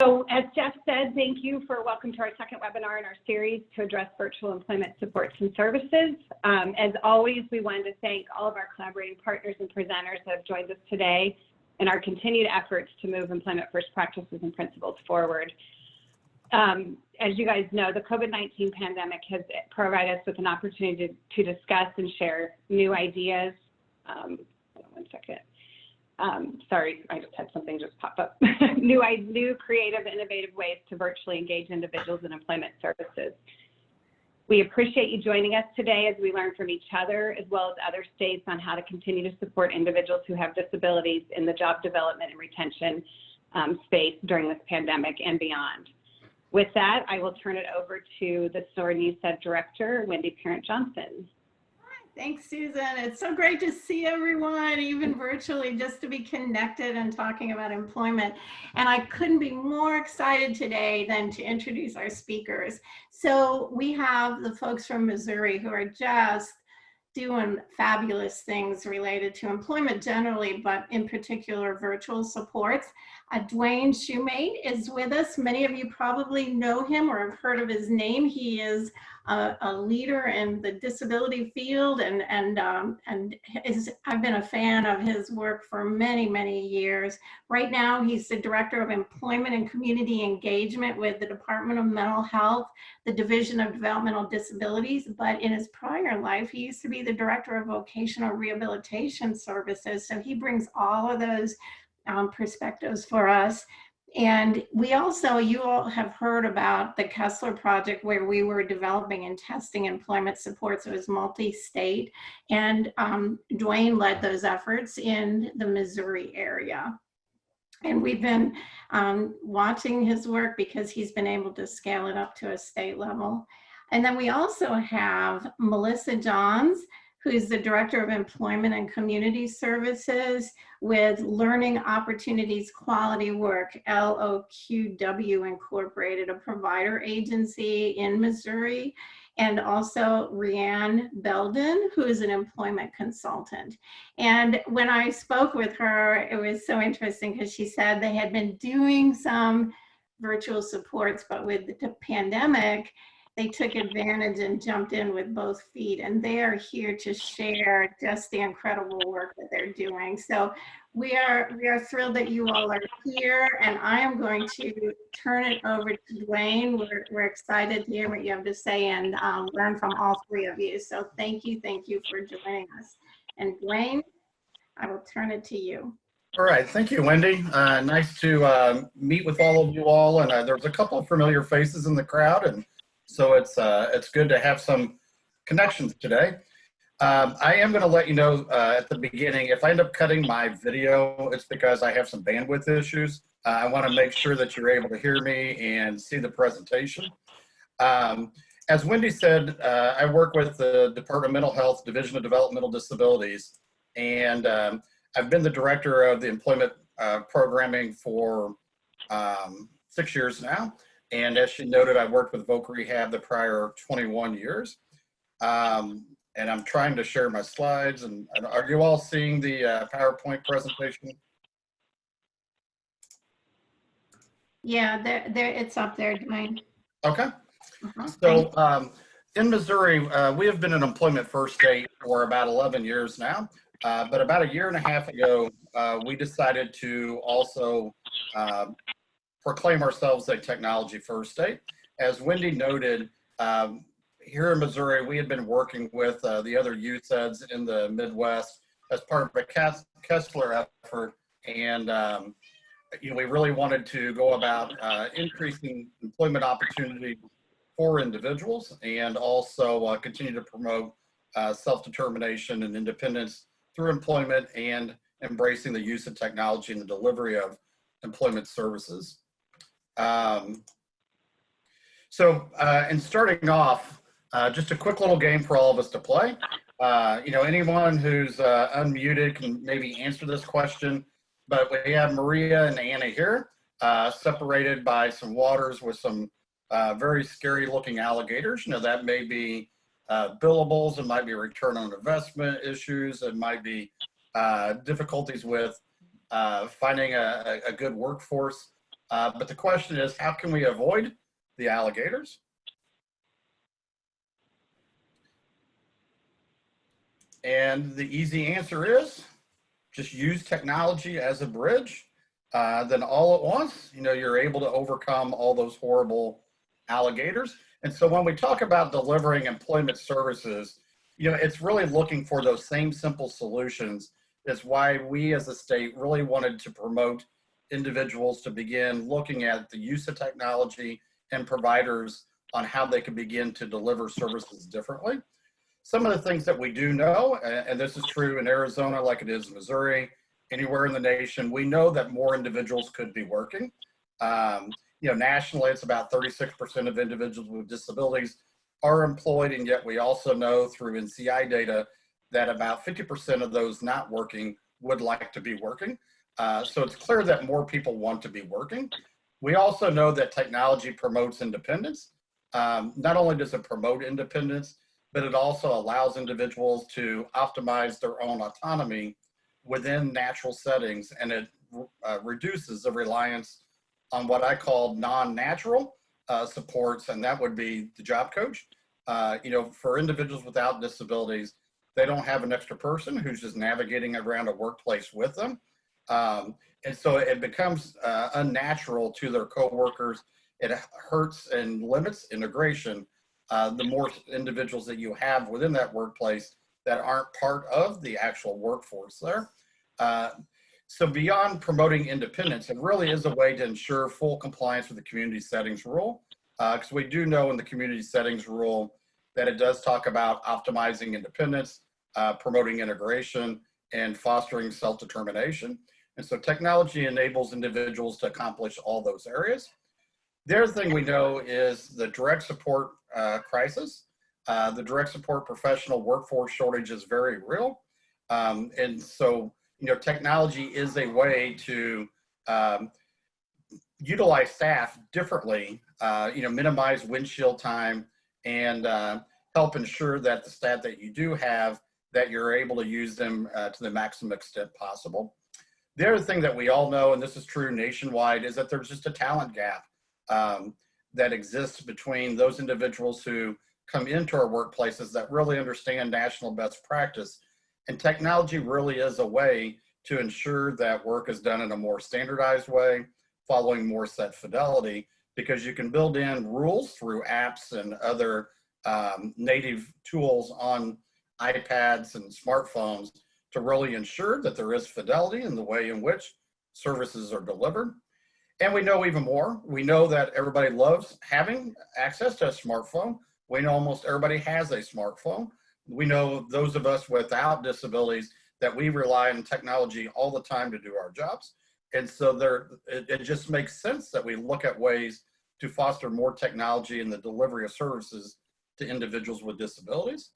So as Jeff said, thank you for welcome to our second webinar in our series to address virtual employment supports and services. As always, we wanted to thank all of our collaborating partners and presenters that have joined us today in our continued efforts to move employment first practices and principles forward. As you guys know, the COVID-19 pandemic has provided us with an opportunity to discuss and share new ideas. Hold on one second. Sorry, I just had something just pop up. new creative, innovative ways to virtually engage individuals in employment services. We appreciate you joining us today as we learn from each other, as well as other states, on how to continue to support individuals who have disabilities in the job development and retention space during this pandemic and beyond. With that, I will turn it over to the SOAR NewsEd Director, Wendy Parent-Johnson. Thanks, Susan. It's so great to see everyone, even virtually, just to be connected and talking about employment. And I couldn't be more excited today than to introduce our speakers. So we have the folks from Missouri who are just doing fabulous things related to employment generally, but in particular virtual supports. Dwayne Shoemate is with us. Many of you probably know him or have heard of his name. He is a leader in the disability field, and I've been a fan of his work for many, many years. Right now, he's the Director of Employment and Community Engagement with the Department of Mental Health, the Division of Developmental Disabilities, but in his prior life, he used to be the Director of Vocational Rehabilitation Services. So he brings all of those perspectives for us. And we also, you all have heard about the Kessler Project, where we were developing and testing employment supports. It was multi-state, and Dwayne led those efforts in the Missouri area. And we've been watching his work because he's been able to scale it up to a state level. And then we also have Melissa Johns, who's the Director of Employment and Community Services with Learning Opportunities Quality Work, LOQW Incorporated, a provider agency in Missouri, and also Rianne Belden, who is an employment consultant. And when I spoke with her, it was so interesting because she said they had been doing some virtual supports, but with the pandemic, they took advantage and jumped in with both feet, and they are here to share just the incredible work that they're doing. So we are thrilled that you all are here, and I am going to turn it over to Dwayne. We're excited to hear what you have to say and learn from all three of you. So thank you for joining us. And Dwayne, I will turn it to you. All right, thank you, Wendy. Nice to meet with all of you all, and there's a couple of familiar faces in the crowd, and so it's good to have some connections today. I am going to let you know at the beginning, if I end up cutting my video, it's because I have some bandwidth issues. I want to make sure that you're able to hear me and see the presentation. As Wendy said, I work with the Department of Mental Health, Division of Developmental Disabilities, and I've been the director of the employment programming for 6 years now. And as she noted, I worked with Voc Rehab the prior 21 years. And I'm trying to share my slides. And are you all seeing the PowerPoint presentation? Yeah, it's up there, Dwayne. Okay. So in Missouri, we have been an employment first state for about 11 years now. But about a year and a half ago, we decided to also proclaim ourselves a technology first state. As Wendy noted, here in Missouri, we had been working with the other USEDs in the Midwest as part of a Kessler effort. And we really wanted to go about increasing employment opportunity for individuals and also continue to promote self-determination and independence through employment and embracing the use of technology in the delivery of employment services. In starting off, just a quick little game for all of us to play. Anyone who's unmuted can maybe answer this question, but we have Maria and Anna here, separated by some waters with some very scary looking alligators. That may be billables, it might be return on investment issues, it might be difficulties with finding a good workforce. But the question is, how can we avoid the alligators? And the easy answer is just use technology as a bridge. Then all at once, you're able to overcome all those horrible alligators. And so when we talk about delivering employment services, it's really looking for those same simple solutions. It's why we as a state really wanted to promote individuals to begin looking at the use of technology and providers on how they can begin to deliver services differently. Some of the things that we do know, and this is true in Arizona like it is in Missouri, anywhere in the nation, we know that more individuals could be working. Nationally, it's about 36% of individuals with disabilities are employed, and yet we also know through NCI data that about 50% of those not working would like to be working. So it's clear that more people want to be working. We also know that technology promotes independence. Not only does it promote independence, but it also allows individuals to optimize their own autonomy within natural settings, and it reduces the reliance on what I call non-natural supports, and that would be the job coach. For individuals without disabilities, they don't have an extra person who's just navigating around a workplace with them. And so it becomes unnatural to their coworkers. It hurts and limits integration. The more individuals that you have within that workplace that aren't part of the actual workforce there. So beyond promoting independence, it really is a way to ensure full compliance with the community settings rule. Because we do know in the community settings rule that it does talk about optimizing independence, promoting integration, and fostering self-determination. And so technology enables individuals to accomplish all those areas. The other thing we know is the direct support crisis. The direct support professional workforce shortage is very real. And so, technology is a way to utilize staff differently, minimize windshield time, and help ensure that the staff that you do have, that you're able to use them to the maximum extent possible. The other thing that we all know, and this is true nationwide, is that there's just a talent gap that exists between those individuals who come into our workplaces that really understand national best practice. And technology really is a way to ensure that work is done in a more standardized way, following more set fidelity, because you can build in rules through apps and other native tools on iPads and smartphones to really ensure that there is fidelity in the way in which services are delivered. And we know even more. We know that everybody loves having access to a smartphone. We know almost everybody has a smartphone. We know those of us without disabilities that we rely on technology all the time to do our jobs. And so it just makes sense that we look at ways to foster more technology in the delivery of services to individuals with disabilities.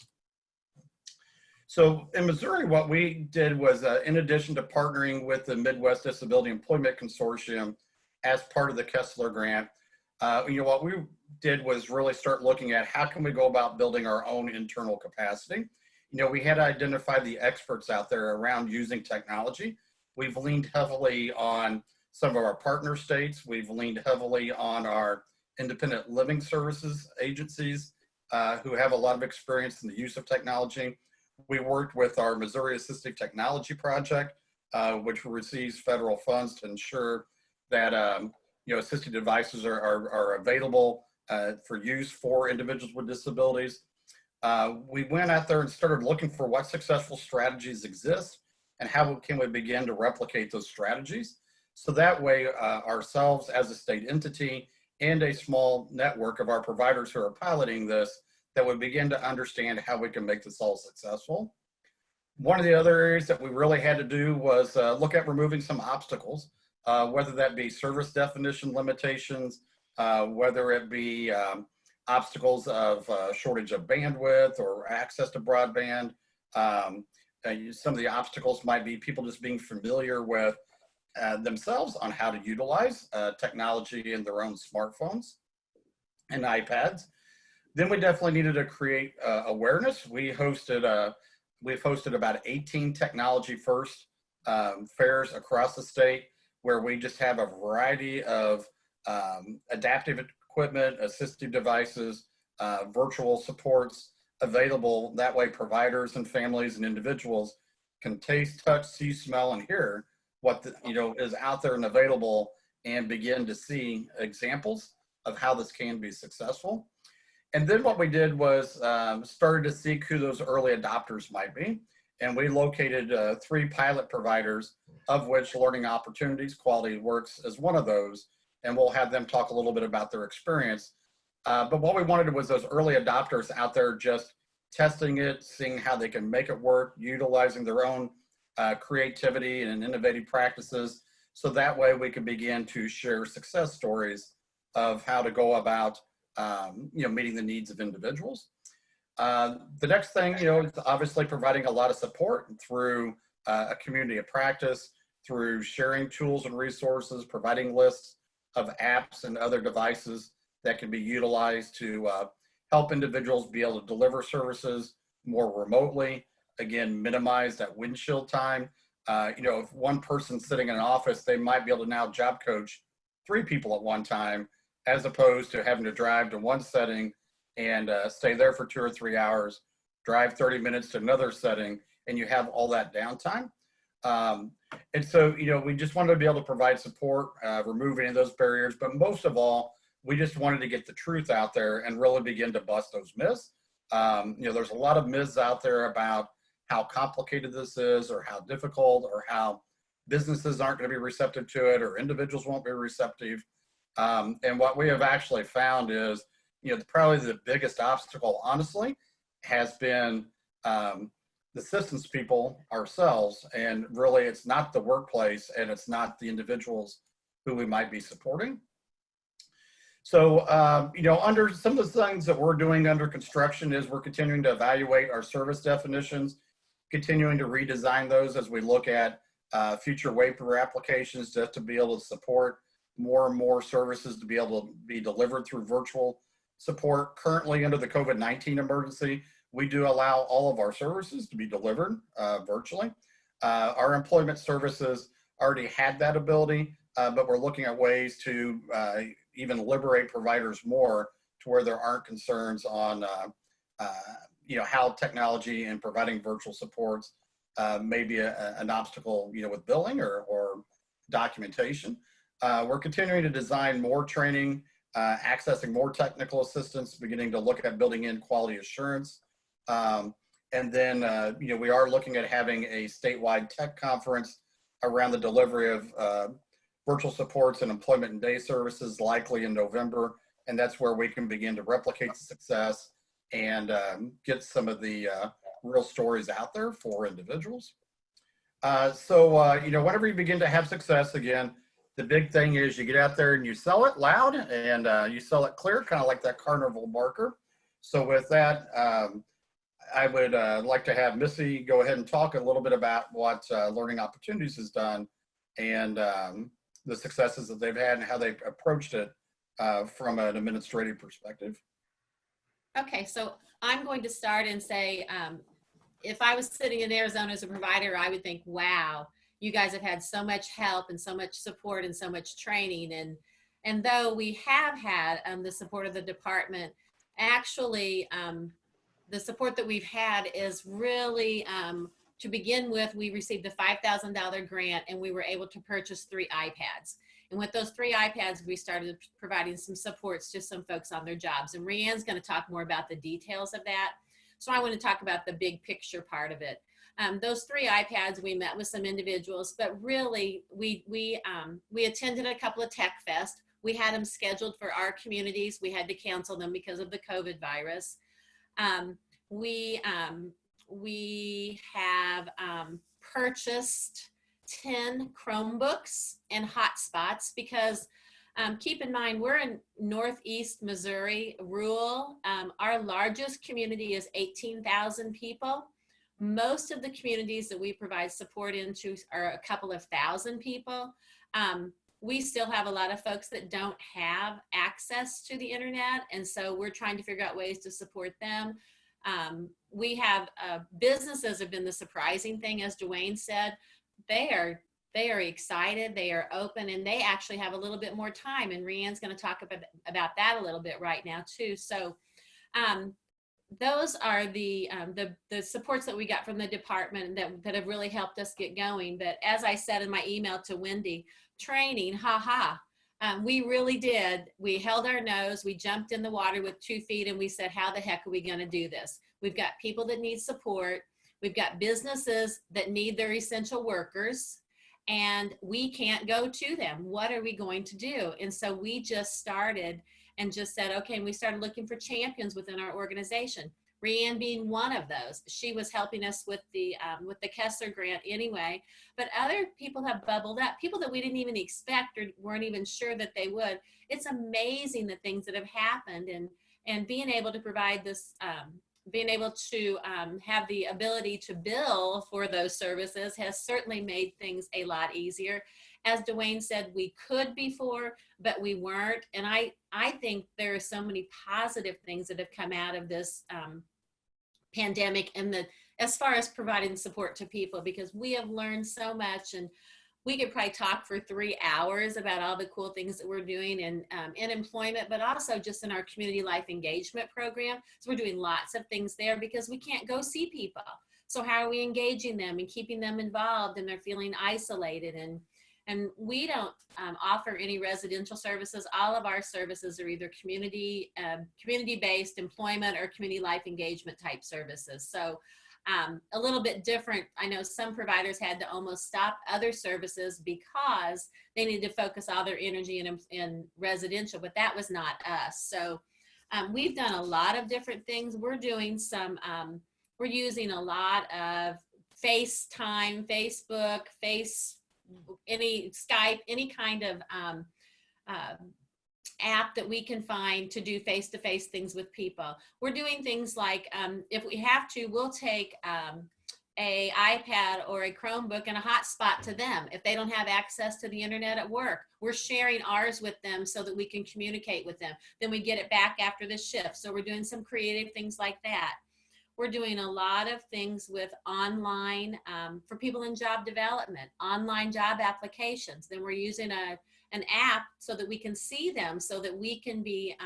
So in Missouri, what we did was, in addition to partnering with the Midwest Disability Employment Consortium as part of the Kessler Grant, what we did was really start looking at how can we go about building our own internal capacity. We had identified the experts out there around using technology. We've leaned heavily on some of our partner states. We've leaned heavily on our independent living services agencies who have a lot of experience in the use of technology. We worked with our Missouri Assistive Technology Project, which receives federal funds to ensure that assistive devices are available for use for individuals with disabilities. We went out there and started looking for what successful strategies exist and how can we begin to replicate those strategies. So that way ourselves as a state entity and a small network of our providers who are piloting this, that would begin to understand how we can make this all successful. One of the other areas that we really had to do was look at removing some obstacles, whether that be service definition limitations, whether it be obstacles of shortage of bandwidth or access to broadband. Some of the obstacles might be people just being familiar with themselves on how to utilize technology in their own smartphones and iPads. Then we definitely needed to create awareness. We've hosted about 18 technology first fairs across the state, where we just have a variety of adaptive equipment, assistive devices, virtual supports available. That way providers and families and individuals can taste, touch, see, smell, and hear what is out there and available, and begin to see examples of how this can be successful. And then what we did was started to seek who those early adopters might be. And we located 3 pilot providers, of which Learning Opportunities Quality Works is one of those. And we'll have them talk a little bit about their experience. But what we wanted was those early adopters out there just testing it, seeing how they can make it work, utilizing their own creativity and innovative practices. So that way we can begin to share success stories of how to go about meeting the needs of individuals. The next thing, is obviously providing a lot of support through a community of practice, through sharing tools and resources, providing lists of apps and other devices that can be utilized to help individuals be able to deliver services more remotely. Again, minimize that windshield time. If one person's sitting in an office, they might be able to now job coach 3 people at one time, as opposed to having to drive to one setting and stay there for 2 or 3 hours, drive 30 minutes to another setting, and you have all that downtime. And so, we just wanted to be able to provide support, remove any of those barriers, but most of all, we just wanted to get the truth out there and really begin to bust those myths. There's a lot of myths out there about how complicated this is, or how difficult, or how businesses aren't going to be receptive to it, or individuals won't be receptive. And what we have actually found is, probably the biggest obstacle, honestly, has been the systems people ourselves. And really, it's not the workplace, and it's not the individuals who we might be supporting. So, under some of the things that we're doing under construction is we're continuing to evaluate our service definitions, continuing to redesign those as we look at future waiver applications, just to be able to support more and more services to be able to be delivered through virtual support. Currently, under the COVID-19 emergency, we do allow all of our services to be delivered virtually. Our employment services already had that ability, but we're looking at ways to even liberate providers more, to where there aren't concerns on how technology and providing virtual supports may be an obstacle, with billing or documentation. We're continuing to design more training, accessing more technical assistance, beginning to look at building in quality assurance. And then, we are looking at having a statewide tech conference around the delivery of virtual supports and employment and day services, likely in November. And that's where we can begin to replicate the success and get some of the real stories out there for individuals. Whenever you begin to have success, again, the big thing is you get out there and you sell it loud, and you sell it clear, kind of like that carnival barker. So with that, I would like to have Missy go ahead and talk a little bit about what Learning Opportunities has done, and the successes that they've had and how they've approached it from an administrative perspective. Okay, so I'm going to start and say, if I was sitting in Arizona as a provider, I would think, wow, you guys have had so much help and so much support and so much training. And though we have had the support of the department, actually the support that we've had is really, to begin with, we received a $5,000 grant, and we were able to purchase 3 iPads. And with those 3 iPads, we started providing some supports to some folks on their jobs. And Rianne's going to talk more about the details of that. So I want to talk about the big picture part of it. Those 3 iPads, we met with some individuals, but really we attended a couple of Tech Fest. We had them scheduled for our communities. We had to cancel them because of the COVID virus. We have purchased 10 Chromebooks and hotspots, because keep in mind, we're in Northeast Missouri, rural. Our largest community is 18,000 people. Most of the communities that we provide support into are a couple of thousand people. We still have a lot of folks that don't have access to the internet, and so we're trying to figure out ways to support them. We have businesses have been the surprising thing, as Dwayne said. They are they are excited, they are open, and they actually have a little bit more time. And Rianne's going to talk about that a little bit right now too. So those are the supports that we got from the department that have really helped us get going. But as I said in my email to Wendy, training, we really did. We held our nose, we jumped in the water with 2 feet, and we said, how the heck are we going to do this? We've got people that need support. We've got businesses that need their essential workers, and we can't go to them. What are we going to do? And so we just started and just said, okay, and we started looking for champions within our organization. Rianne being one of those. She was helping us with the Kessler grant anyway, but other people have bubbled up, people that we didn't even expect or weren't even sure that they would. It's amazing the things that have happened, and being able to provide this, being able to have the ability to bill for those services has certainly made things a lot easier. As Dwayne said, we could before, but we weren't. And I think there are so many positive things that have come out of this pandemic, and as far as providing support to people, because we have learned so much, and we could probably talk for 3 hours about all the cool things that we're doing in employment, but also just in our community life engagement program. So we're doing lots of things there because we can't go see people. So how are we engaging them and keeping them involved, and they're feeling isolated? And we don't offer any residential services. All of our services are either community-based employment or community life engagement type services. So a little bit different. I know some providers had to almost stop other services because they needed to focus all their energy in residential, but that was not us. So we've done a lot of different things. We're doing some, we're using a lot of FaceTime, Facebook, any Skype, any kind of app that we can find to do face-to-face things with people. We're doing things like, if we have to, we'll take a iPad or a Chromebook and a hotspot to them. If they don't have access to the internet at work, we're sharing ours with them so that we can communicate with them. Then we get it back after the shift. So we're doing some creative things like that. We're doing a lot of things with online, for people in job development, online job applications. Then we're using an app so that we can see them, so that we can be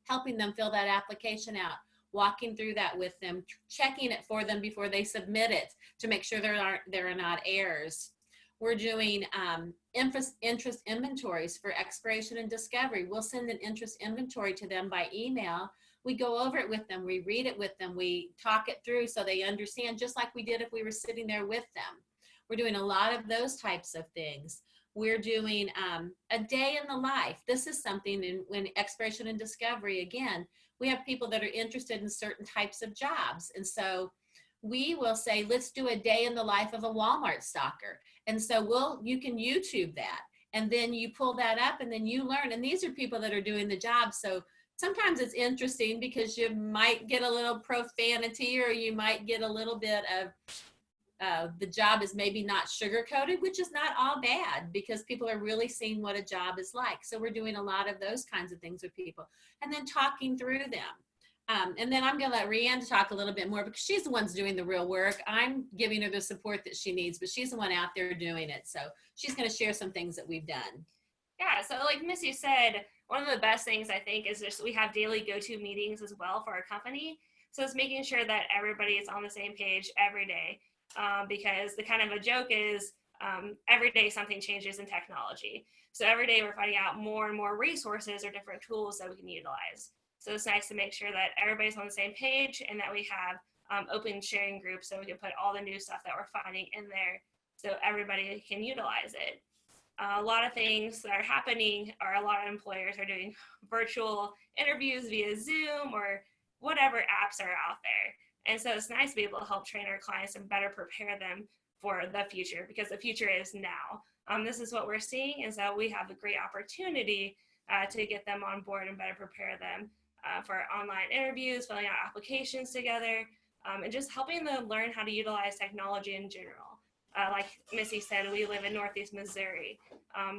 helping them fill that application out, walking through that with them, checking it for them before they submit it to make sure there are not errors. We're doing interest inventories for expiration and discovery. We'll send an interest inventory to them by email. We go over it with them, we read it with them, we talk it through so they understand, just like we did if we were sitting there with them. We're doing a lot of those types of things. We're doing a day in the life. This is something when expiration and discovery, again, we have people that are interested in certain types of jobs. And so we will say, let's do a day in the life of a Walmart stalker. And so you can YouTube that, and then you pull that up and then you learn. And these are people that are doing the job. So sometimes it's interesting because you might get a little profanity, or you might get a little bit of the job is maybe not sugar-coated, which is not all bad because people are really seeing what a job is like. So we're doing a lot of those kinds of things with people, and then talking through them. And then I'm going to let Rianne talk a little bit more because she's the one doing the real work. I'm giving her the support that she needs, but she's the one out there doing it. So she's going to share some things that we've done. Yeah, so like Missy said, one of the best things I think is just we have daily go-to meetings as well for our company. So it's making sure that everybody is on the same page every day, because the kind of a joke is every day something changes in technology. So every day we're finding out more and more resources or different tools that we can utilize. So it's nice to make sure that everybody's on the same page and that we have open sharing groups so we can put all the new stuff that we're finding in there so everybody can utilize it. A lot of things that are happening are a lot of employers are doing virtual interviews via Zoom or whatever apps are out there. And so it's nice to be able to help train our clients and better prepare them for the future, because the future is now. This is what we're seeing, and so we have a great opportunity to get them on board and better prepare them for online interviews, filling out applications together, and just helping them learn how to utilize technology in general. Like Missy said, we live in Northeast Missouri,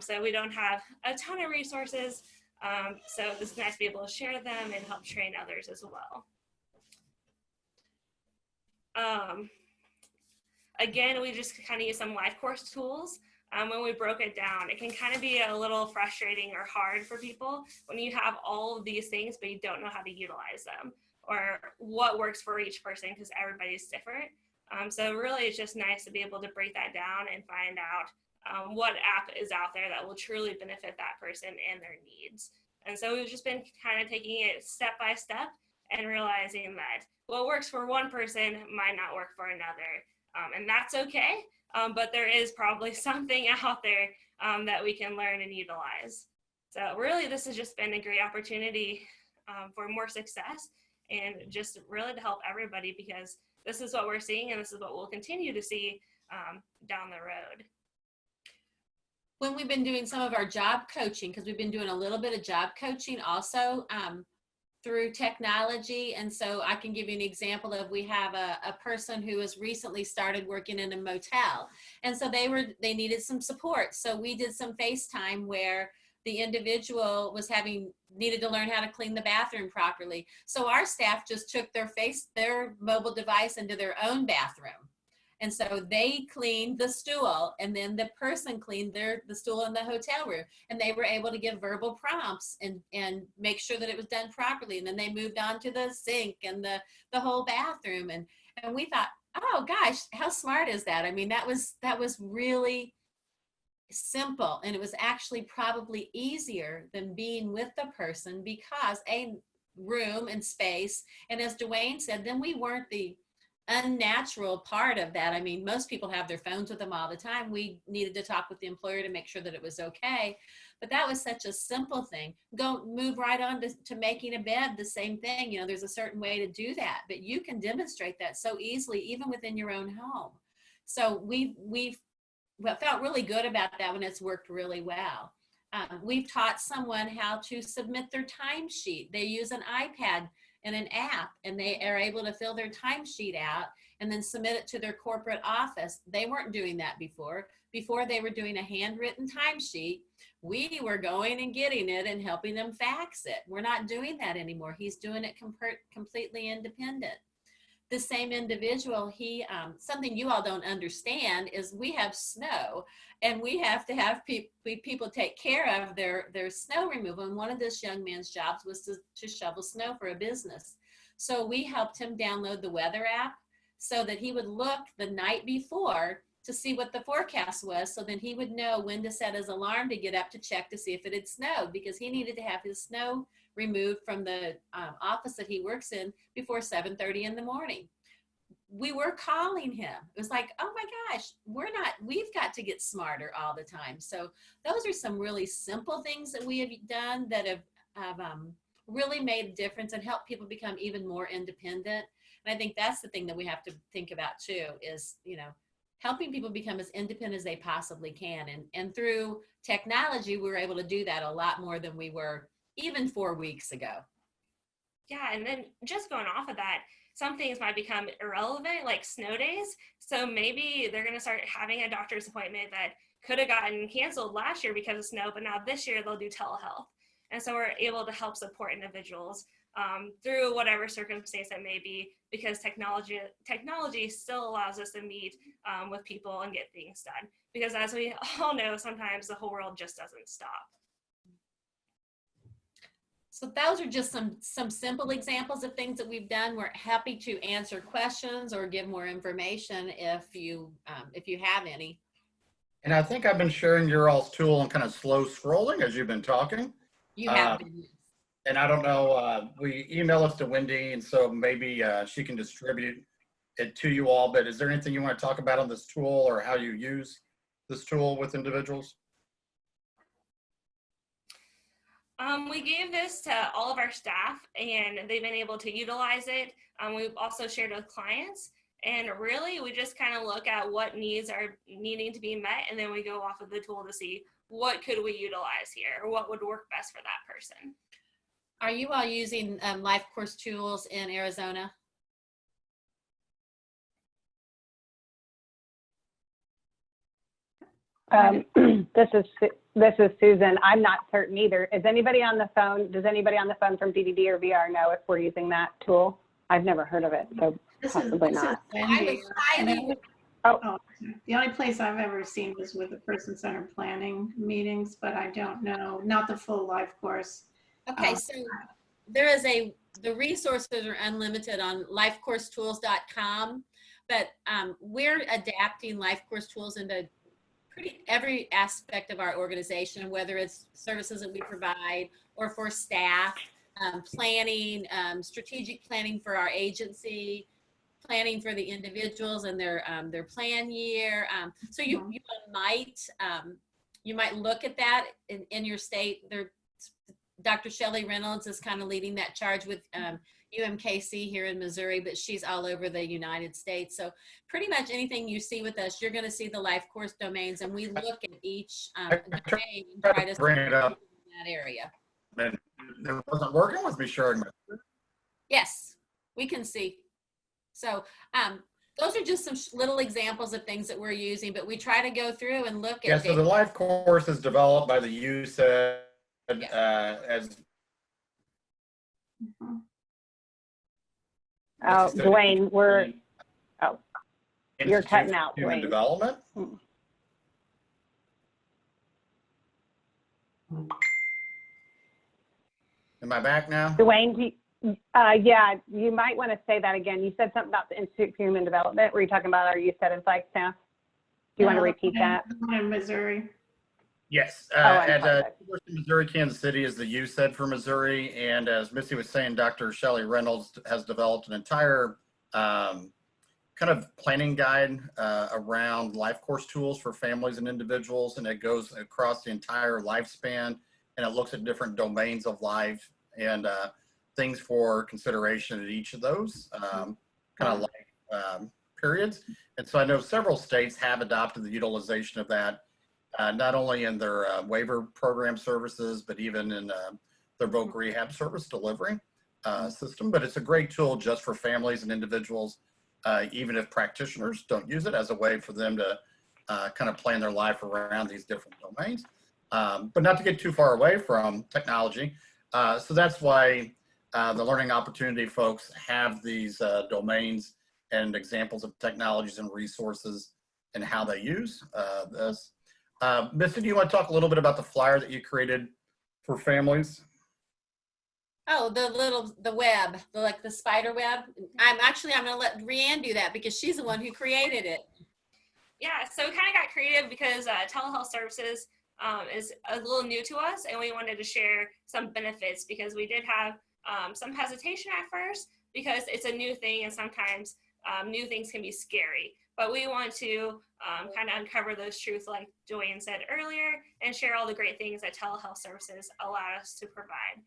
so we don't have a ton of resources. So it's nice to be able to share them and help train others as well. Again, we just kind of use some life course tools. when we broke it down, it can kind of be a little frustrating or hard for people when you have all of these things, but you don't know how to utilize them or what works for each person because everybody's different. So really, it's just nice to be able to break that down and find out what app is out there that will truly benefit that person and their needs. And so we've just been kind of taking it step by step and realizing that what works for one person might not work for another. And that's okay, but there is probably something out there that we can learn and utilize. So really, this has just been a great opportunity for more success and just really to help everybody, because this is what we're seeing and this is what we'll continue to see down the road. When we've been doing some of our job coaching, because we've been doing a little bit of job coaching also through technology. And so I can give you an example of, we have a person who has recently started working in a motel. And so they needed some support. So we did some FaceTime where the individual was needed to learn how to clean the bathroom properly. So our staff just took their mobile device into their own bathroom. And so they cleaned the stool, and then the person cleaned the stool in the hotel room, and they were able to give verbal prompts and make sure that it was done properly. And then they moved on to the sink and the whole bathroom. And we thought, oh gosh, how smart is that? I mean, that was really simple, and it was actually probably easier than being with the person, because a room and space, and as Dwayne said, then we weren't the unnatural part of that. I mean, most people have their phones with them all the time. We needed to talk with the employer to make sure that it was okay, but that was such a simple thing. Move right on to making a bed, the same thing. You know, there's a certain way to do that, but you can demonstrate that so easily even within your own home. So we've felt really good about that when it's worked really well. We've taught someone how to submit their timesheet. They use an iPad and an app, and they are able to fill their timesheet out and then submit it to their corporate office. They weren't doing that before. Before, they were doing a handwritten timesheet. We were going and getting it and helping them fax it. We're not doing that anymore. He's doing it completely independent. The same individual, something you all don't understand is we have snow, and we have to have people take care of their snow removal. And one of this young man's jobs was to shovel snow for a business. So we helped him download the weather app so that he would look the night before to see what the forecast was, so then he would know when to set his alarm to get up to check to see if it had snowed, because he needed to have his snow removed from the office that he works in before 7:30 in the morning. We were calling him. It was like, oh my gosh, we've got to get smarter all the time. So those are some really simple things that we have done that have really made a difference and helped people become even more independent. And I think that's the thing that we have to think about too, is, you know, helping people become as independent as they possibly can. And through technology, we were able to do that a lot more than we were even 4 weeks ago. Yeah, and then just going off of that, some things might become irrelevant, like snow days. So maybe they're going to start having a doctor's appointment that could have gotten canceled last year because of snow, but now this year they'll do telehealth. And so we're able to help support individuals through whatever circumstance that may be, because technology still allows us to meet with people and get things done. Because as we all know, sometimes the whole world just doesn't stop. So those are just some simple examples of things that we've done. We're happy to answer questions or give more information if you have any. And I think I've been sharing your all's tool and kind of slow scrolling as you've been talking. You have been. And I don't know, we email us to Wendy, and so maybe she can distribute it to you all, but is there anything you want to talk about on this tool or how you use this tool with individuals? We gave this to all of our staff, and they've been able to utilize it. We've also shared with clients, and really we just kind of look at what needs are needing to be met, and then we go off of the tool to see what could we utilize here, or what would work best for that person. Are you all using life course tools in Arizona? This is Susan. I'm not certain either. Is anybody on the phone? Does anybody on the phone from DDD or VR know if we're using that tool? I've never heard of it, so possibly not. Oh, the only place I've ever seen was with the person-centered planning meetings, but I don't know, not the full life course. Okay, so there is the resources are unlimited on lifecoursetools.com, but we're adapting life course tools into pretty every aspect of our organization, whether it's services that we provide or for staff, planning, strategic planning for our agency, planning for the individuals and their plan year. So you might look at that in your state. Dr. Shelley Reynolds is kind of leading that charge with UMKC here in Missouri, but she's all over the United States. So pretty much anything you see with us, you're going to see the life course domains, and we look at each domain and try to bring it up in that area. and it wasn't working with me sharing my. Yes, we can see. So those are just some little examples of things that we're using, but we try to go through and look at. Yeah, so the life course is developed by the USAID as. Oh, Dwayne, you're cutting out, Human Dwayne. Development. Am I back now? Dwayne, yeah, you might want to say that again. You said something about the Institute for Human Development. Were you talking about our USAID and Flagstaff? Do you want to repeat that? In Missouri. Yes. I'm At sorry. University of Missouri, Kansas City is the USAID for Missouri. And as Missy was saying, Dr. Shelley Reynolds has developed an entire kind of planning guide around life course tools for families and individuals. And it goes across the entire lifespan, and it looks at different domains of life and things for consideration at each of those kind of life periods. And so I know several states have adopted the utilization of that, not only in their waiver program services, but even in their voc rehab service delivery system. But it's a great tool just for families and individuals, even if practitioners don't use it, as a way for them to kind of plan their life around these different domains. But not to get too far away from technology. So that's why the Learning Opportunity folks have these domains and examples of technologies and resources and how they use this. Missy, do you want to talk a little bit about the flyer that you created for families? Oh, the web, like the spider web. I'm going to let Rianne do that because she's the one who created it. Yeah, so we kind of got creative because telehealth services is a little new to us, and we wanted to share some benefits because we did have some hesitation at first because it's a new thing, and sometimes new things can be scary. But we want to kind of uncover those truths, like Joanne said earlier, and share all the great things that telehealth services allow us to provide.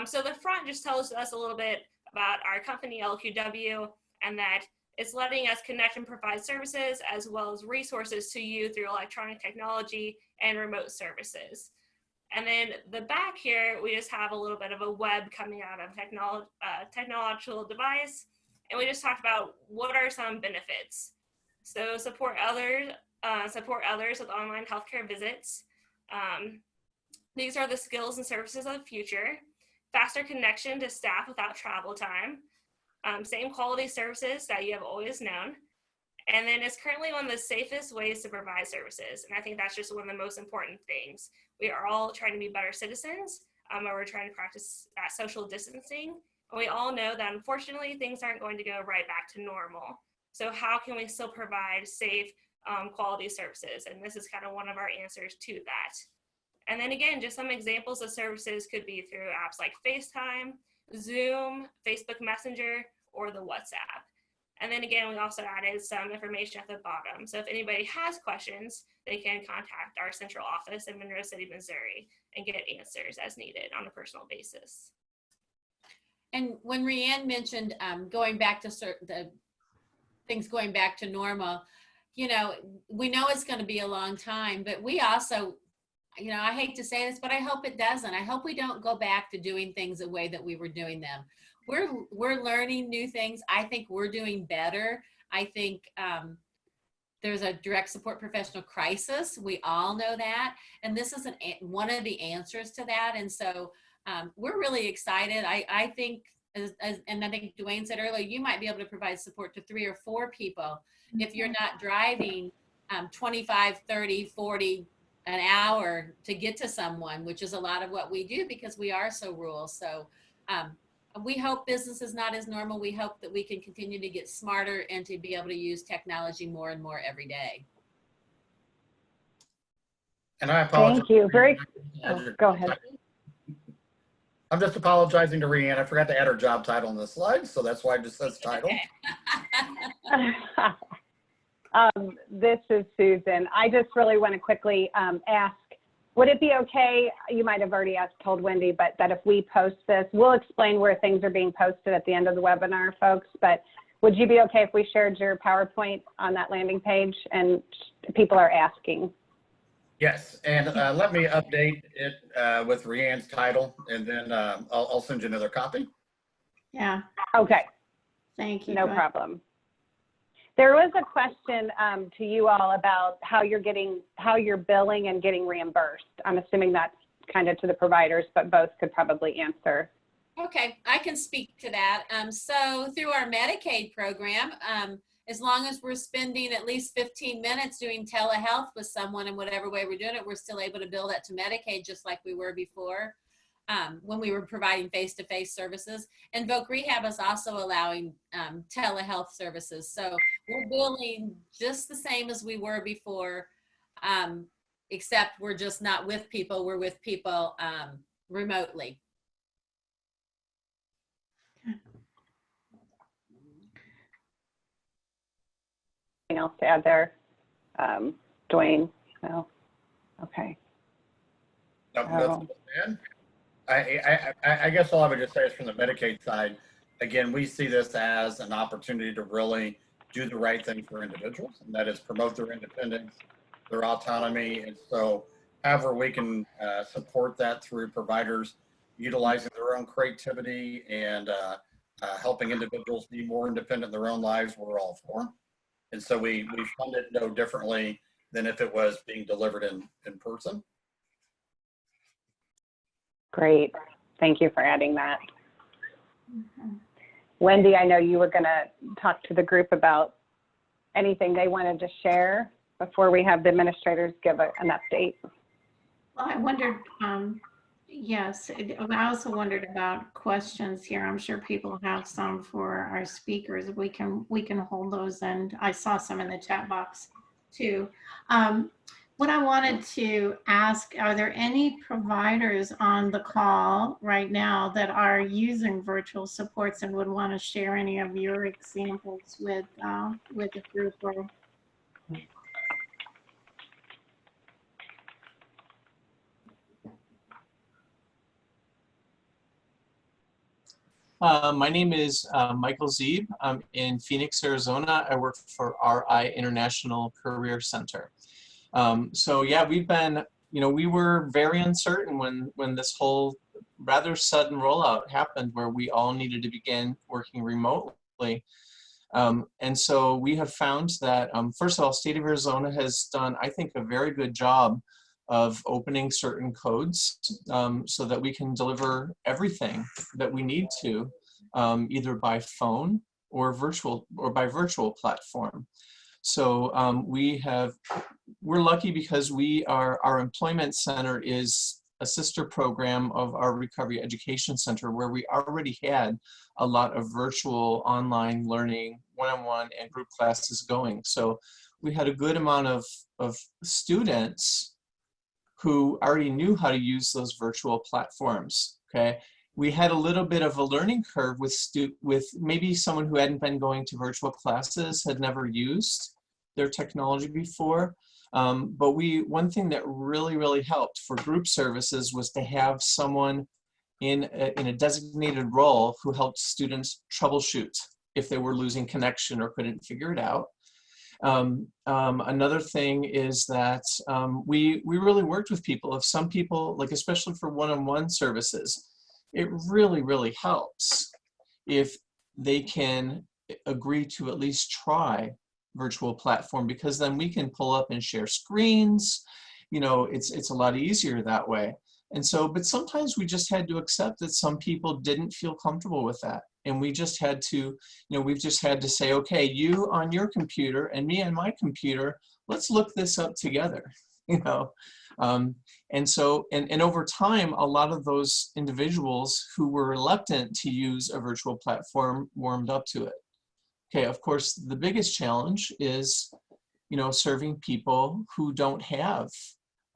So the front just tells us a little bit about our company, LQW, and that it's letting us connect and provide services as well as resources to you through electronic technology and remote services. And then the back here, we just have a little bit of a web coming out of technological device. And we just talked about what are some benefits. So support others with online healthcare visits. These are the skills and services of the future. Faster connection to staff without travel time. Same quality services that you have always known. And then it's currently one of the safest ways to provide services. And I think that's just one of the most important things. We are all trying to be better citizens, and we're trying to practice that social distancing. And we all know that unfortunately things aren't going to go right back to normal. So how can we still provide safe, quality services? And this is kind of one of our answers to that. And then again, just some examples of services could be through apps like FaceTime, Zoom, Facebook Messenger, or the WhatsApp. And then again, we also added some information at the bottom. So if anybody has questions, they can contact our central office in Monroe City, Missouri, and get answers as needed on a personal basis. And when Rianne mentioned going back to the things going back to normal, you know, we know it's going to be a long time, but we also, you know, I hate to say this, but I hope it doesn't. I hope we don't go back to doing things the way that we were doing them. We're learning new things. I think we're doing better. I think there's a direct support professional crisis. We all know that. And this is one of the answers to that. And so we're really excited. I think and I think Dwayne said earlier, you might be able to provide support to 3 or 4 people if you're not driving 25, 30, 40 an hour to get to someone, which is a lot of what we do because we are so rural. So we hope business is not as normal. We hope that we can continue to get smarter and to be able to use technology more and more every day. And I apologize. Thank you. Go ahead. I'm just apologizing to Rhiannon. I forgot to add her job title on the slide, so that's why it just says title. This is Susan. I just really want to quickly ask, would it be okay, you might have already told Wendy, but that if we post this, we'll explain where things are being posted at the end of the webinar, folks, but would you be okay if we shared your PowerPoint on that landing page? And people are asking. Yes, and let me update it with Rhiannon's title, and then I'll send you another copy. Yeah. Okay. Thank you. No problem. There was a question to you all about how you're billing and getting reimbursed. I'm assuming that's kind of to the providers, but both could probably answer. Okay, I can speak to that. So through our Medicaid program, as long as we're spending at least 15 minutes doing telehealth with someone in whatever way we're doing it, we're still able to bill that to Medicaid just like we were before when we were providing face-to-face services. And Voc Rehab is also allowing telehealth services. So we're billing just the same as we were before, except we're just not with people, we're with people remotely. Anything else to add there? Dwayne? No? Okay. Nothing to add. I guess all I would just say is from the Medicaid side, again, we see this as an opportunity to really do the right thing for individuals, and that is promote their independence, their autonomy. And so however we can support that through providers utilizing their own creativity and helping individuals be more independent in their own lives, we're all for. And so we fund it no differently than if it was being delivered in person. Great. Thank you for adding that. Wendy, I know you were going to talk to the group about anything they wanted to share before we have the administrators give an update. Well, I wondered, yes, I also wondered about questions here. I'm sure people have some for our speakers. We can hold those, and I saw some in the chat box too. What I wanted to ask, are there any providers on the call right now that are using virtual supports and would want to share any of your examples with the group? Or my name is Michael Zeeb. I'm in Phoenix, Arizona. I work for RI International Career Center. So yeah, we've been, we were very uncertain when this whole rather sudden rollout happened, where we all needed to begin working remotely. And so we have found that, first of all, State of Arizona has done, I think, a very good job of opening certain codes so that we can deliver everything that we need to, either by phone or by virtual platform. So we're lucky because our employment center is a sister program of our Recovery Education Center, where we already had a lot of virtual online learning, one-on-one and group classes going. So we had a good amount of students who already knew how to use those virtual platforms, okay? We had a little bit of a learning curve with maybe someone who hadn't been going to virtual classes, had never used their technology before. But one thing that really, really helped for group services was to have someone in a designated role who helped students troubleshoot if they were losing connection or couldn't figure it out. Another thing is that we really worked with people. If some people, like especially for one-on-one services, it really, really helps if they can agree to at least try virtual platform, because then we can pull up and share screens. It's a lot easier that way. And so, but sometimes we just had to accept that some people didn't feel comfortable with that. And we just had to, you know, we've just had to say, okay, you on your computer and me on my computer, let's look this up together, you know. And so, and over time, a lot of those individuals who were reluctant to use a virtual platform warmed up to it. Okay, of course, the biggest challenge is, you know, serving people who don't have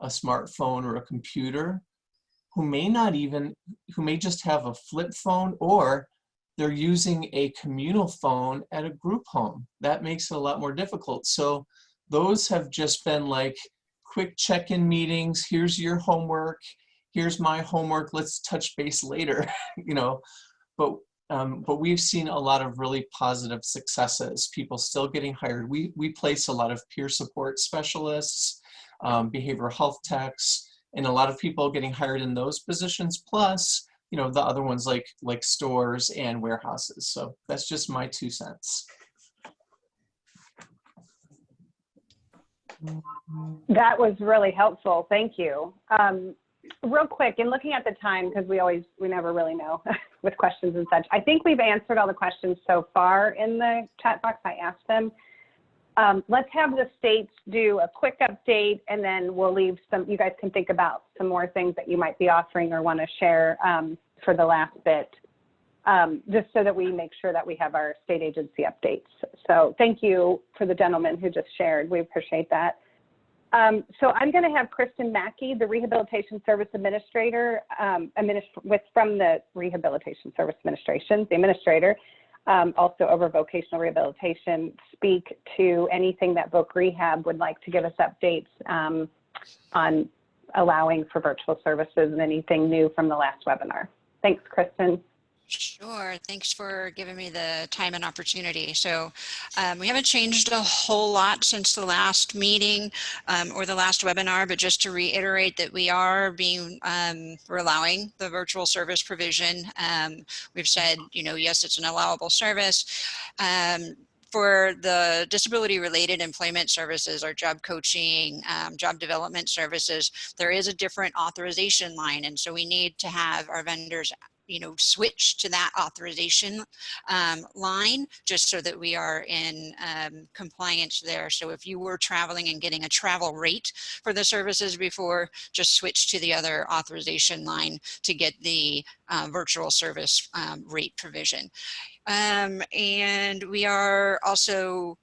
a smartphone or a computer, who may just have a flip phone, or they're using a communal phone at a group home. That makes it a lot more difficult. So those have just been like quick check-in meetings. Here's your homework. Here's my homework. Let's touch base later, you know. But we've seen a lot of really positive successes. People still getting hired. We place a lot of peer support specialists, behavioral health techs, and a lot of people getting hired in those positions, plus, you know, the other ones like stores and warehouses. So that's just my 2 cents. That was really helpful. Thank you. Real quick, in looking at the time, because we never really know with questions and such, I think we've answered all the questions so far in the chat box. I asked them. Let's have the states do a quick update, and then we'll leave some, you guys can think about some more things that you might be offering or want to share for the last bit, just so that we make sure that we have our state agency updates. So thank you for the gentleman who just shared. We appreciate that. So I'm going to have Kristen Mackey, the Rehabilitation Service Administrator, from the Rehabilitation Service Administration, the administrator, also over vocational rehabilitation, speak to anything that Voc Rehab would like to give us updates on allowing for virtual services and anything new from the last webinar. Thanks, Kristen. Sure. Thanks for giving me the time and opportunity. So we haven't changed a whole lot since the last meeting or the last webinar, but just to reiterate that we are we're allowing the virtual service provision. We've said, you know, yes, it's an allowable service. For the disability related employment services or job coaching, job development services, there is a different authorization line. And so we need to have our vendors, you know, switch to that authorization line, just so that we are in compliance there. So if you were traveling and getting a travel rate for the services before, just switch to the other authorization line to get the virtual service rate provision. And we are also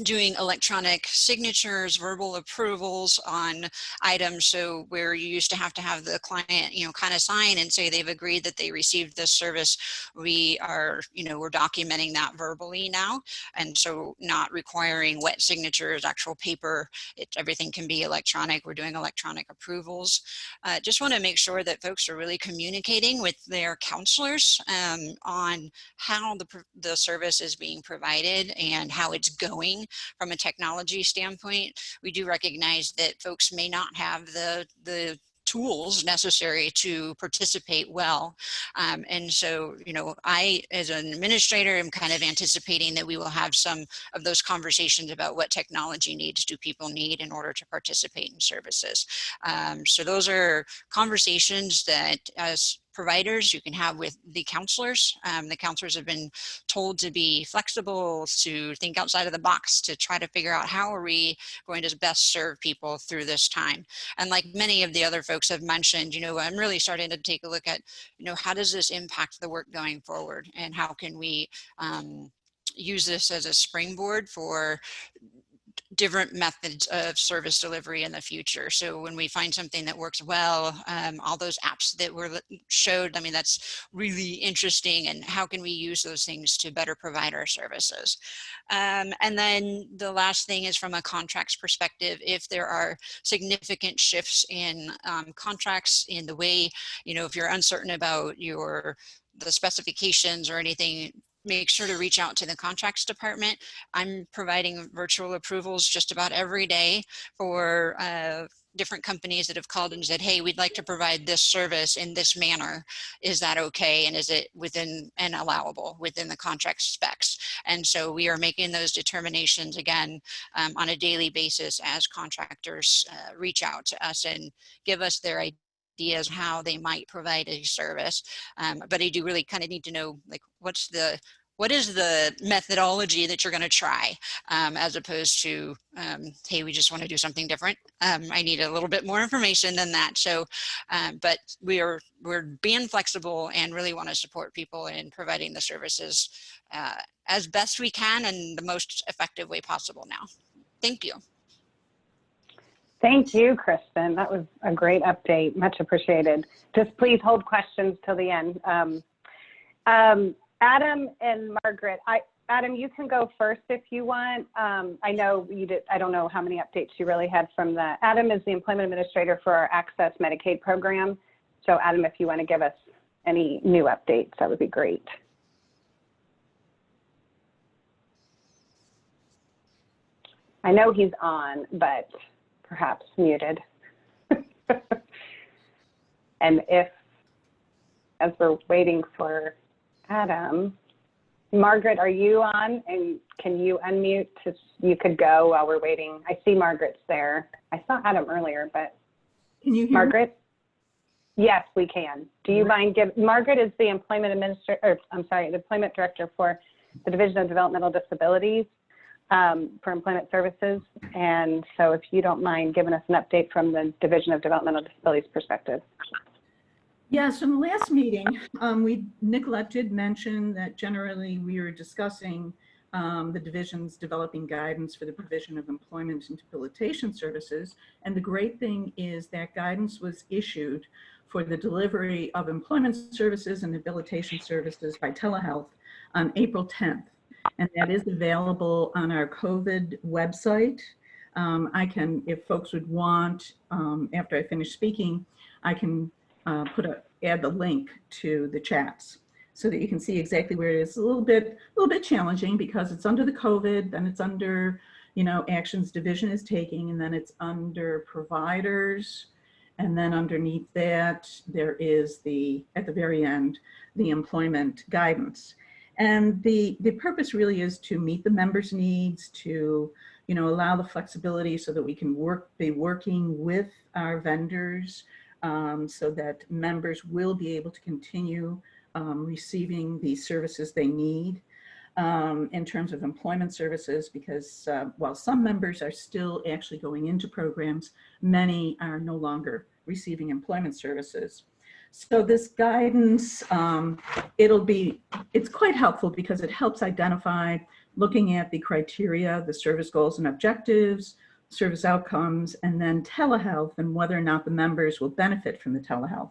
doing electronic signatures, verbal approvals on items. So where you used to have the client, you know, kind of sign and say they've agreed that they received this service, we are, you know, we're documenting that verbally now. And so not requiring wet signatures, actual paper, everything can be electronic. We're doing electronic approvals. Just want to make sure that folks are really communicating with their counselors on how the service is being provided and how it's going. From a technology standpoint, we do recognize that folks may not have the tools necessary to participate well. And so, you know, I, as an administrator, am kind of anticipating that we will have some of those conversations about what technology needs do people need in order to participate in services. So those are conversations that as providers you can have with the counselors. The counselors have been told to be flexible, to think outside of the box, to try to figure out how are we going to best serve people through this time. And like many of the other folks have mentioned, you know, I'm really starting to take a look at, you know, how does this impact the work going forward, and how can we use this as a springboard for different methods of service delivery in the future. So when we find something that works well, all those apps that were showed, I mean, that's really interesting. And how can we use those things to better provide our services? And then the last thing is from a contracts perspective, if there are significant shifts in contracts in the way, you know, if you're uncertain about the specifications or anything, make sure to reach out to the contracts department. I'm providing virtual approvals just about every day for different companies that have called and said, hey, we'd like to provide this service in this manner. Is that okay? And is it within and allowable within the contract specs? And so we are making those determinations again on a daily basis as contractors reach out to us and give us their ideas how they might provide a service. But I do really kind of need to know, like, what is the methodology that you're going to try, as opposed to, hey, we just want to do something different. I need a little bit more information than that. So, but we're being flexible and really want to support people in providing the services as best we can and the most effective way possible now. Thank you. Thank you, Kristen. That was a great update. Much appreciated. Just please hold questions till the end. Adam and Margaret, Adam, you can go first if you want. I know you did. I don't know how many updates you really had from that. Adam is the employment administrator for our Access Medicaid program. So Adam, if you want to give us any new updates, that would be great. I know he's on, but perhaps muted. And as we're waiting for Adam, Margaret, are you on? And can you unmute? You could go while we're waiting. I see Margaret's there. I saw Adam earlier, but can you hear Margaret? Me? Yes, we can. Do you mind Margaret is the employment administrator, the employment director for the Division of Developmental Disabilities for Employment Services. And so if you don't mind giving us an update from the Division of Developmental Disabilities perspective. Yes, in the last meeting, Nicolette did mention that generally we were discussing the division's developing guidance for the provision of employment and rehabilitation services. And the great thing is that guidance was issued for the delivery of employment services and rehabilitation services by telehealth on April 10th. And that is available on our COVID website. I can, if folks would want, after I finish speaking, I can add the link to the chats so that you can see exactly where it is. A little bit challenging because it's under the COVID, then it's under, actions division is taking, and then it's under providers. And then underneath that, there is at the very end, the employment guidance. And the purpose really is to meet the members' needs, to allow the flexibility so that we can be working with our vendors so that members will be able to continue receiving the services they need in terms of employment services, because while some members are still actually going into programs, many are no longer receiving employment services. So this guidance, it's quite helpful because it helps identify, looking at the criteria, the service goals and objectives, service outcomes, and then telehealth and whether or not the members will benefit from the telehealth.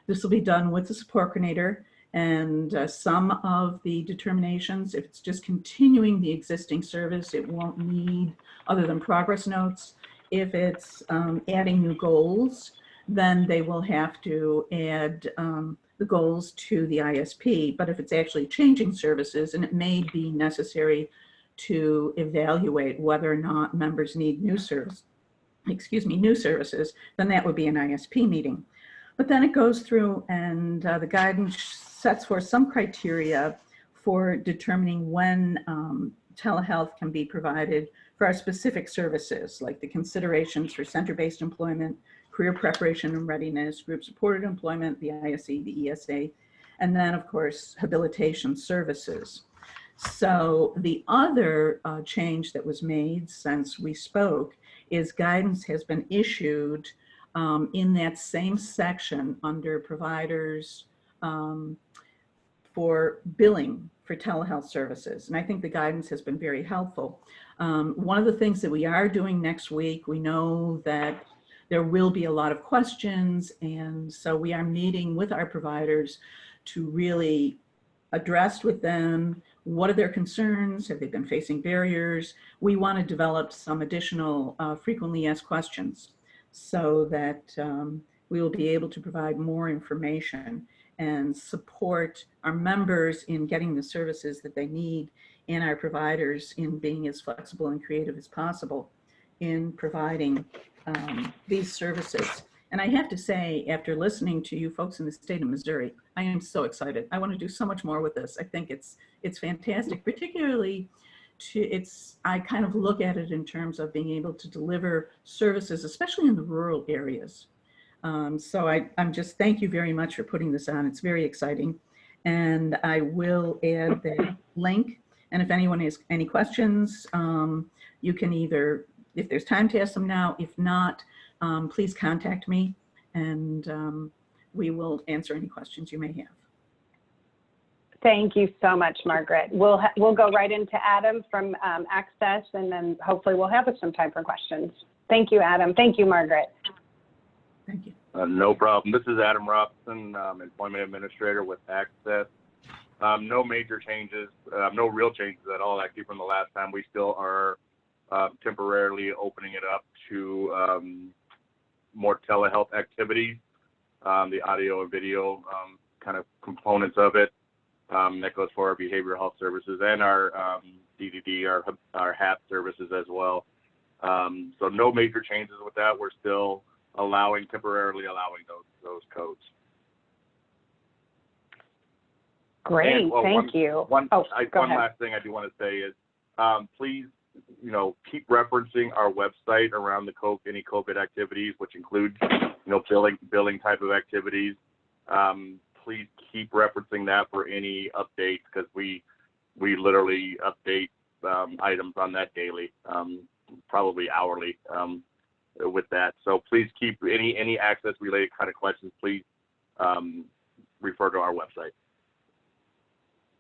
This will be done with the support coordinator, and some of the determinations, if it's just continuing the existing service, it won't need other than progress notes. If it's adding new goals, then they will have to add the goals to the ISP. But if it's actually changing services, and it may be necessary to evaluate whether or not members need new services, then that would be an ISP meeting. But then it goes through, and the guidance sets forth some criteria for determining when telehealth can be provided for our specific services, like the considerations for center-based employment, career preparation and readiness, group supported employment, the ISE, the ESA, and then of course, habilitation services. So the other change that was made since we spoke is guidance has been issued in that same section under providers for billing for telehealth services. And I think the guidance has been very helpful. One of the things that we are doing next week, we know that there will be a lot of questions, and so we are meeting with our providers to really address with them what are their concerns, have they been facing barriers. We want to develop some additional frequently asked questions so that we will be able to provide more information and support our members in getting the services that they need, and our providers in being as flexible and creative as possible in providing these services. And I have to say, after listening to you folks in the state of Missouri, I am so excited. I want to do so much more with this. I think it's fantastic, particularly I kind of look at it in terms of being able to deliver services, especially in the rural areas. So I'm just, thank you very much for putting this on. It's very exciting. And I will add the link. And if anyone has any questions, you can either, if there's time to ask them now, if not, please contact me and we will answer any questions you may have. Thank you so much, Margaret. We'll go right into Adam from Access, and then hopefully we'll have some time for questions. Thank you, Adam. Thank you, Margaret. Thank you. No problem. This is Adam Robson, Employment Administrator with Access. No major changes, no real changes at all, actually, from the last time. We still are temporarily opening it up to more telehealth activities, the audio and video kind of components of it. That goes for our behavioral health services and our DDD, our HAP services as well. So no major changes with that. We're still temporarily allowing those codes. Great, and, well, thank you. One ahead. last thing I do want to say is, please, keep referencing our website around any COVID activities, which includes, billing type of activities. Please keep referencing that for any updates, because we literally update items on that daily, probably hourly with that. So please keep any access related kind of questions, please refer to our website.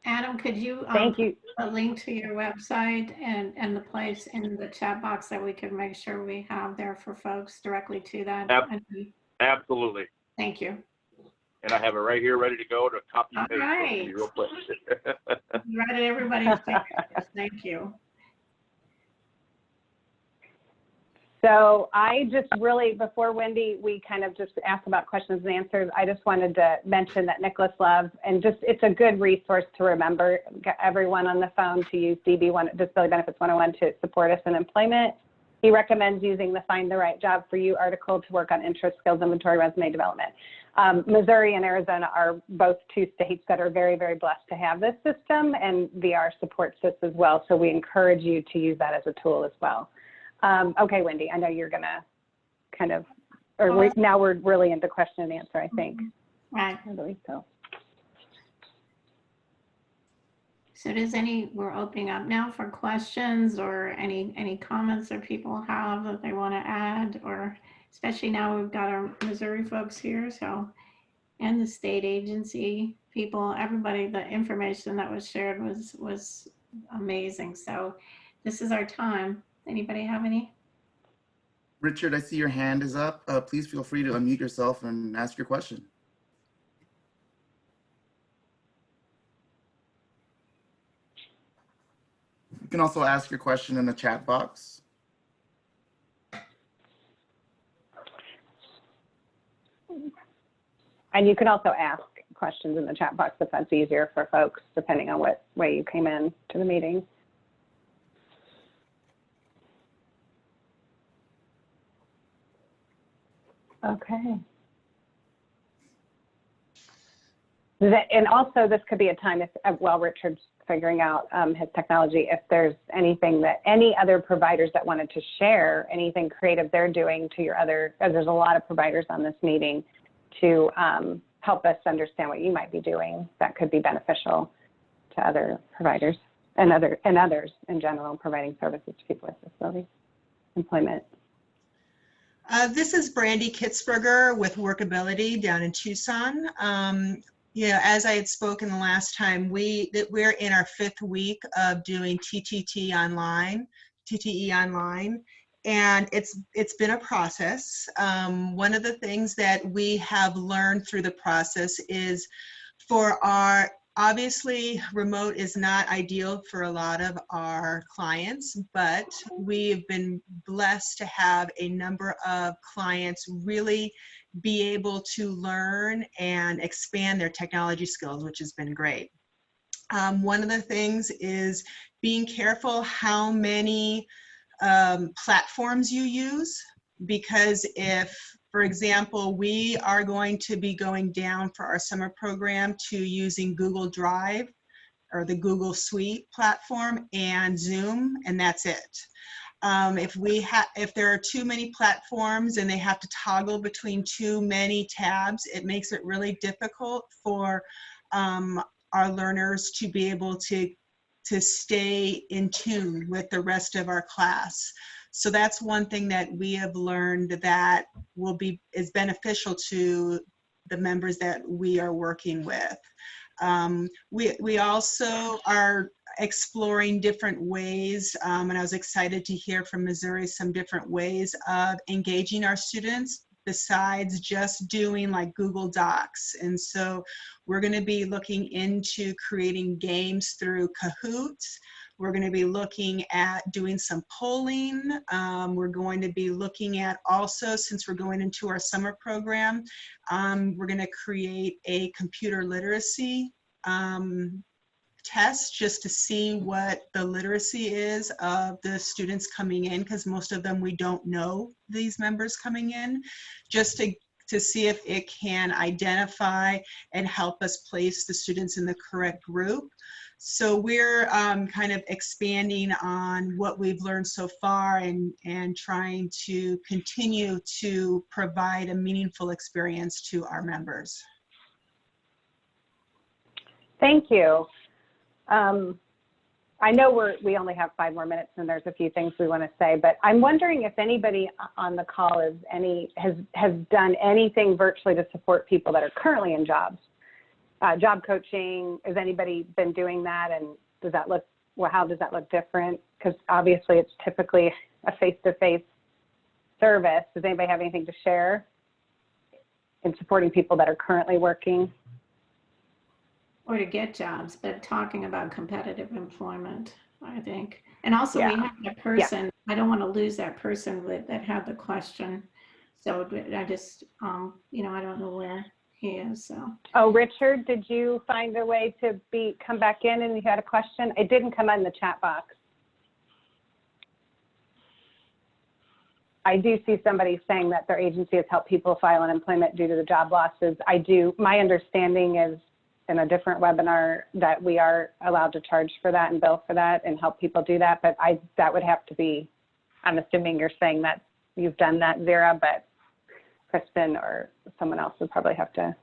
Adam, could you, Thank you. put a link to your website and the place in the chat box that we can make sure we have there for folks directly to that? Absolutely. Thank you. And I have it right here ready to go to copy and paste. Right. Real quick. Right at everybody's fingertips. Thank you. So I just really, before Wendy, we kind of just asked about questions and answers. I just wanted to mention that Nicholas Love, and it's a good resource to remember everyone on the phone to use Disability Benefits 101 to support us in employment. He recommends using the Find the Right Job for You article to work on interest, skills, inventory, resume development. Missouri and Arizona are both two states that are very, very blessed to have this system, and VR supports this as well. So we encourage you to use that as a tool as well. Okay, Wendy, I know you're gonna kind of, now we're really into question and answer, I think. Right. I believe so. So we're opening up now for questions or any comments that people have that they want to add, or especially now we've got our Missouri folks here, so, and the state agency people, everybody, the information that was shared was amazing. So this is our time. Anybody have any? Richard, I see your hand is up. Please feel free to unmute yourself and ask your question. You can also ask your question in the chat box. And you can also ask questions in the chat box if that's easier for folks, depending on what way you came in to the meeting. Okay. And also this could be a time while Richard's figuring out his technology, if there's anything that any other providers that wanted to share, anything creative they're doing to your other, as there's a lot of providers on this meeting, to help us understand what you might be doing that could be beneficial to other providers and others in general, providing services to people with disabilities, employment. This is Brandy Kitzberger with Workability down in Tucson. Yeah, as I had spoken the last time, we're in our 5th week of doing TTE online, and it's been a process. One of the things that we have learned through the process is obviously, remote is not ideal for a lot of our clients, but we've been blessed to have a number of clients really be able to learn and expand their technology skills, which has been great. One of the things is being careful how many platforms you use, because if, for example, we are going to be going down for our summer program to using Google Drive or the Google Suite platform and Zoom, and that's it. If there are too many platforms and they have to toggle between too many tabs, it makes it really difficult for our learners to be able to stay in tune with the rest of our class. So that's one thing that we have learned that is beneficial to the members that we are working with. We also are exploring different ways, and I was excited to hear from Missouri some different ways of engaging our students besides just doing like Google Docs. And so we're going to be looking into creating games through Kahoots. We're going to be looking at doing some polling. We're going to be looking at also, since we're going into our summer program, we're going to create a computer literacy test just to see what the literacy is of the students coming in, because most of them we don't know these members coming in, just to see if it can identify and help us place the students in the correct group. So we're kind of expanding on what we've learned so far and trying to continue to provide a meaningful experience to our members. Thank you. I know we only have 5 more minutes and there's a few things we want to say, but I'm wondering if anybody on the call has done anything virtually to support people that are currently in jobs. Job coaching, has anybody been doing that, and does that look, well, how does that look different? Because obviously it's typically a face-to-face service. Does anybody have anything to share in supporting people that are currently working? Or to get jobs, but talking about competitive employment, I think. And also we have a person, I don't want to lose that person that had the question. So I just, you know, I don't know where he is, so. Oh, Richard, did you find a way to come back in and you had a question? It didn't come in the chat box. I do see somebody saying that their agency has helped people file unemployment due to the job losses. My understanding is in a different webinar that we are allowed to charge for that and bill for that and help people do that, but that would have to be, I'm assuming you're saying that you've done that, Zara, but Kristen or someone else would probably have to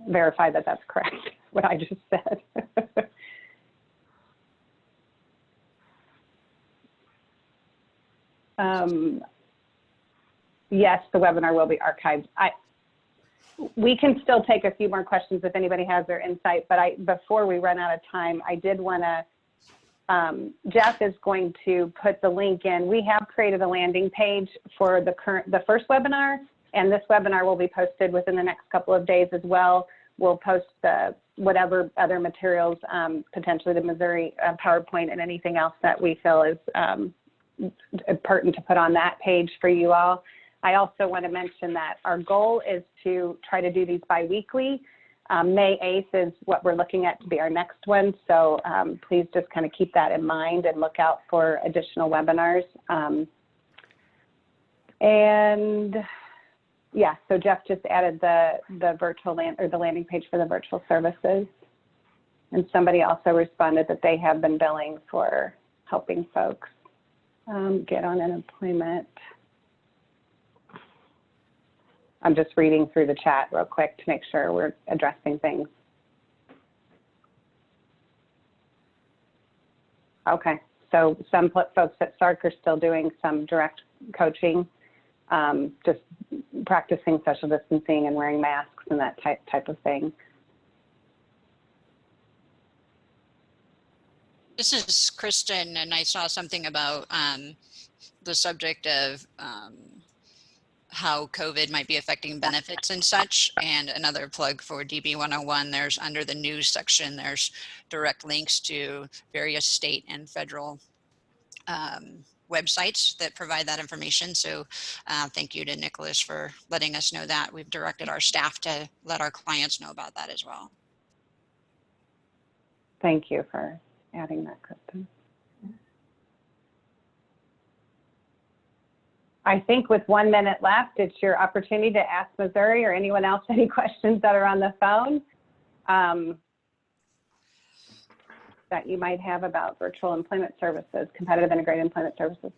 verify that that's correct, what I just said. Yes, the webinar will be archived. We can still take a few more questions if anybody has their insight, but before we run out of time, I did want to, Jeff is going to put the link in. We have created a landing page for the first webinar, and this webinar will be posted within the next couple of days as well. We'll post whatever other materials, potentially the Missouri PowerPoint and anything else that we feel is pertinent to put on that page for you all. I also want to mention that our goal is to try to do these bi-weekly. May 8th is what we're looking at to be our next one. So please just kind of keep that in mind and look out for additional webinars. And yeah, so Jeff just added the virtual the landing page for the virtual services. And somebody also responded that they have been billing for helping folks get on unemployment. I'm just reading through the chat real quick to make sure we're addressing things. Okay, so some folks at Stark are still doing some direct coaching, just practicing social distancing and wearing masks and that type of thing. This is Kristen, and I saw something about the subject of how COVID might be affecting benefits and such. And another plug for DB 101, there's under the news section, there's direct links to various state and federal websites that provide that information. So thank you to Nicholas for letting us know that. We've directed our staff to let our clients know about that as well. Thank you for adding that, Kristen. I think with 1 minute left, it's your opportunity to ask Missouri or anyone else any questions that are on the phone that you might have about virtual employment services, competitive integrated employment services.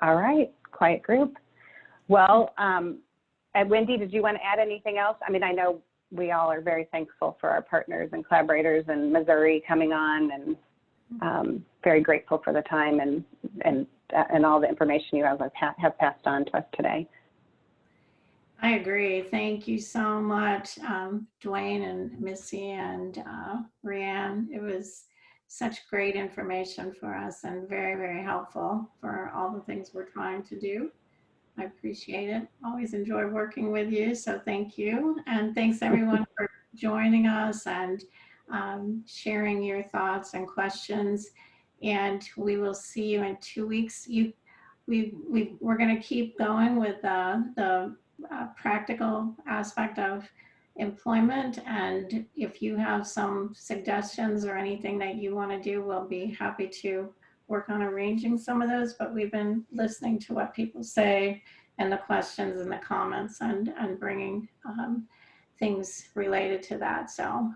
All right, quiet group. Well, Wendy, did you want to add anything else? I mean, I know we all are very thankful for our partners and collaborators in Missouri coming on, and very grateful for the time and all the information you have passed on to us today. I agree. Thank you so much, Dwayne and Missy and Rianne. It was such great information for us and very, very helpful for all the things we're trying to do. I appreciate it. Always enjoy working with you. So thank you. And thanks everyone for joining us and sharing your thoughts and questions. And we will see you in 2 weeks. We're going to keep going with the practical aspect of employment. And if you have some suggestions or anything that you want to do, we'll be happy to work on arranging some of those, but we've been listening to what people say and the questions and the comments and bringing things related to that. So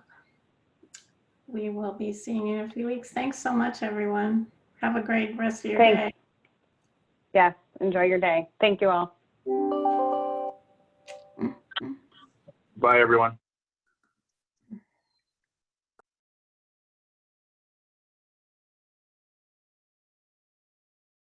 we will be seeing you in a few weeks. Thanks so much, everyone. Have a great rest of your day. Yes, enjoy your day. Thank you all. Bye, everyone.